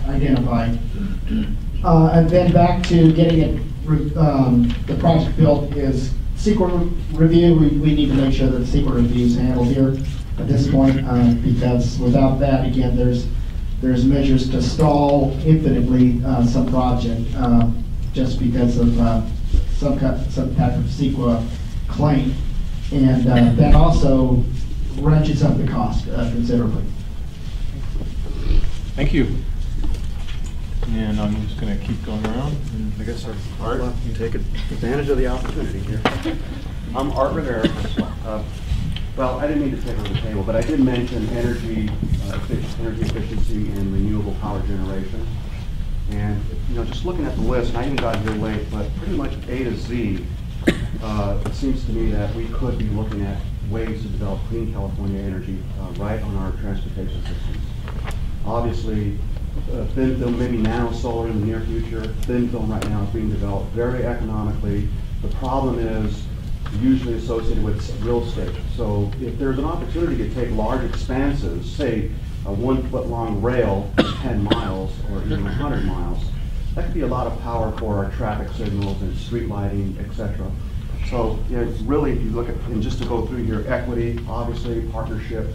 identified. And then back to getting it, the project built is CEQA review. We need to make sure that the CEQA review is handled here at this point, because without that, again, there's measures to stall infinitely some project just because of some type of CEQA claim, and that also ratchets up the cost considerably. Thank you. And I'm just going to keep going around. I guess I'll take advantage of the opportunity here. I'm Art Rivera. Well, I didn't mean to take it on the table, but I did mention energy efficiency and renewable power generation. And just looking at the list, and I even got here late, but pretty much A to Z, it seems to me that we could be looking at ways to develop clean California energy right on our transportation systems. Obviously, thin film, maybe nano solar in the near future. Thin film right now is being developed very economically. The problem is usually associated with real estate. So if there's an opportunity to take large expanses, say a 1 foot long rail, 10 miles or even 100 miles, that could be a lot of power for our traffic signals and street lighting, etc. So really, if you look at, and just to go through here, equity, obviously, partnership,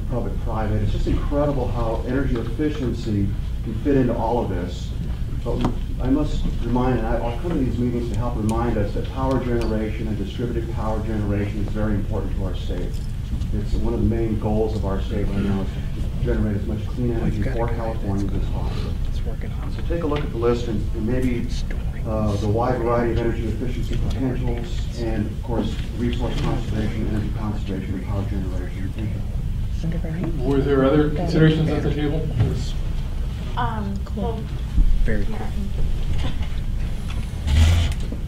public-private. It's just incredible how energy efficiency can fit into all of this. But I must remind, and I'll come to these meetings to help remind us that power generation and distributed power generation is very important to our state. It's one of the main goals of our state right now is to generate as much clean energy for California as possible. So take a look at the list and maybe the wide variety of energy efficiency potentials, and of course resource conservation, energy conservation, and power generation. Thank you. Were there other considerations at the table? Well, very cool.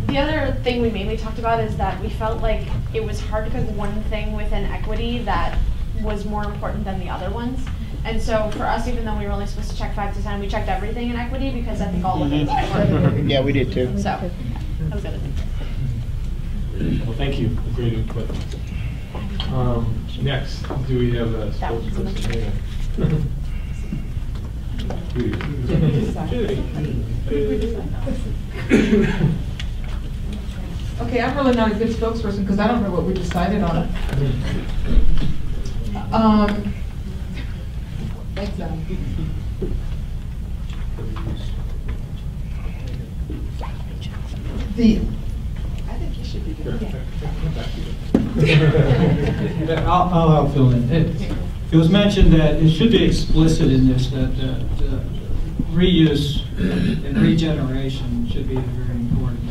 The other thing we mainly talked about is that we felt like it was hard to pick one thing within equity that was more important than the other ones. And so for us, even though we were only supposed to check 5 to 10, we checked everything in equity because I think all of it is important. Yeah, we did too. So that was the other thing. Well, thank you. Great input. Next, do we have a spokesperson? Okay, I'm really not a good spokesperson because I don't know what we decided on. Thanks, Adam. I think you should be good. I'll fill in. It was mentioned that it should be explicit in this that reuse and regeneration should be a very important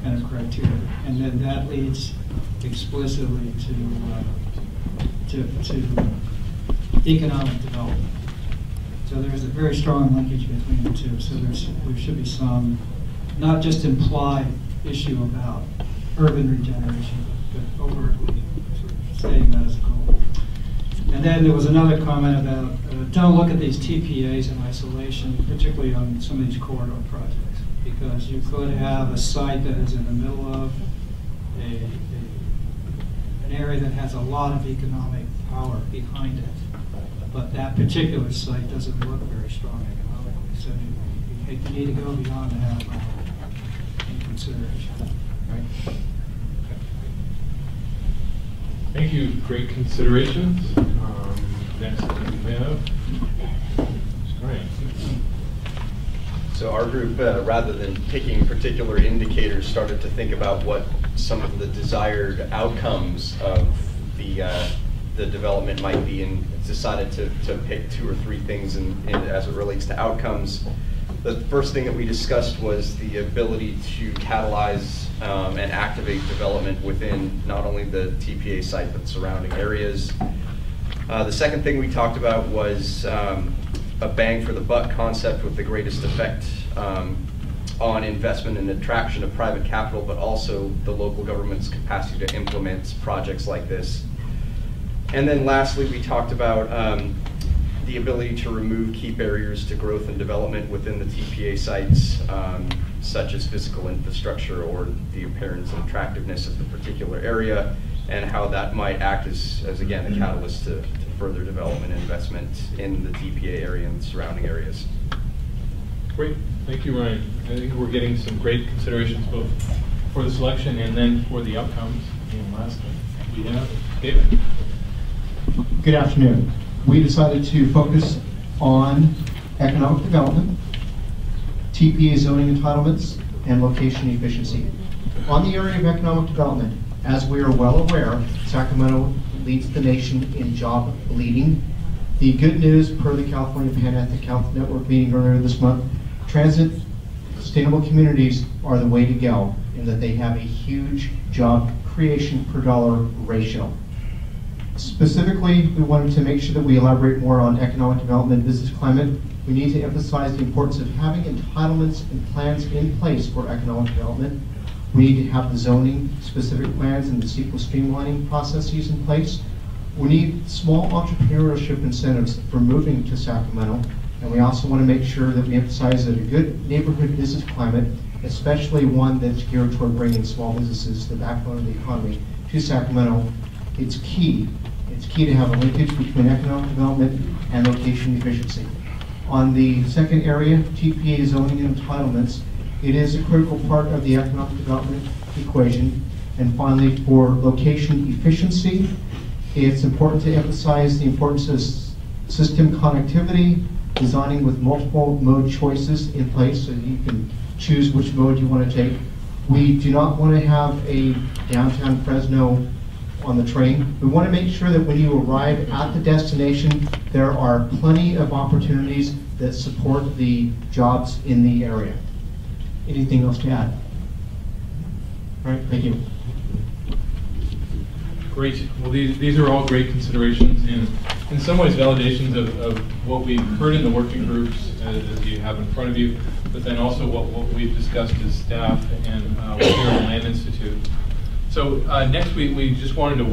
kind of criteria, and then that leads explicitly to economic development. So there's a very strong linkage between the two. So there should be some, not just implied issue about urban regeneration, but overtly stating that as a goal. And then there was another comment about don't look at these TPAs in isolation, particularly on some of these corridor projects, because you could have a site that is in the middle of an area that has a lot of economic power behind it, but that particular site doesn't look very strong economically. So you need to go beyond that in consideration. Right? Thank you. Great considerations. Next, we have Ryan. So our group, rather than picking particular indicators, started to think about what some of the desired outcomes of the development might be, and decided to pick 2 or 3 things as it relates to outcomes. The first thing that we discussed was the ability to catalyze and activate development within not only the TPA site but surrounding areas. The second thing we talked about was a bang for the buck concept with the greatest effect on investment and attraction of private capital, but also the local government's capacity to implement projects like this. And then lastly, we talked about the ability to remove key barriers to growth and development within the TPA sites, such as physical infrastructure or the appearance and attractiveness of the particular area, and how that might act as again, a catalyst to further development and investment in the DPA area and surrounding areas. Great, thank you, Ryan. I think we're getting some great considerations both for the selection and then for the outcomes. And lastly, we have David. Good afternoon. We decided to focus on economic development, TPA zoning entitlements, and location efficiency. On the area of economic development, as we are well aware, Sacramento leads the nation in job leading. The good news per the California Pan-Ethnic Health Network meeting earlier this month, transit sustainable communities are the way to go in that they have a huge job creation per dollar ratio. Specifically, we wanted to make sure that we elaborate more on economic development and business climate. We need to emphasize the importance of having entitlements and plans in place for economic development. We need to have the zoning specific plans and the CEQA streamlining processes in place. We need small entrepreneurship incentives for moving to Sacramento. And we also want to make sure that we emphasize that a good neighborhood business climate, especially one that's geared toward bringing small businesses, the backbone of the economy, to Sacramento, it's key. It's key to have a linkage between economic development and location efficiency. On the second area, TPA zoning and entitlements, it is a critical part of the economic development equation. And finally, for location efficiency, it's important to emphasize the importance of system connectivity, designing with multiple mode choices in place so that you can choose which mode you want to take. We do not want to have a downtown Fresno on the train. We want to make sure that when you arrive at the destination, there are plenty of opportunities that support the jobs in the area. Anything else to add? All right, thank you. Great. Well, these are all great considerations and in some ways validations of what we've heard in the working groups as you have in front of you, but then also what we've discussed as staff and here at the Land Institute. So next week we just wanted to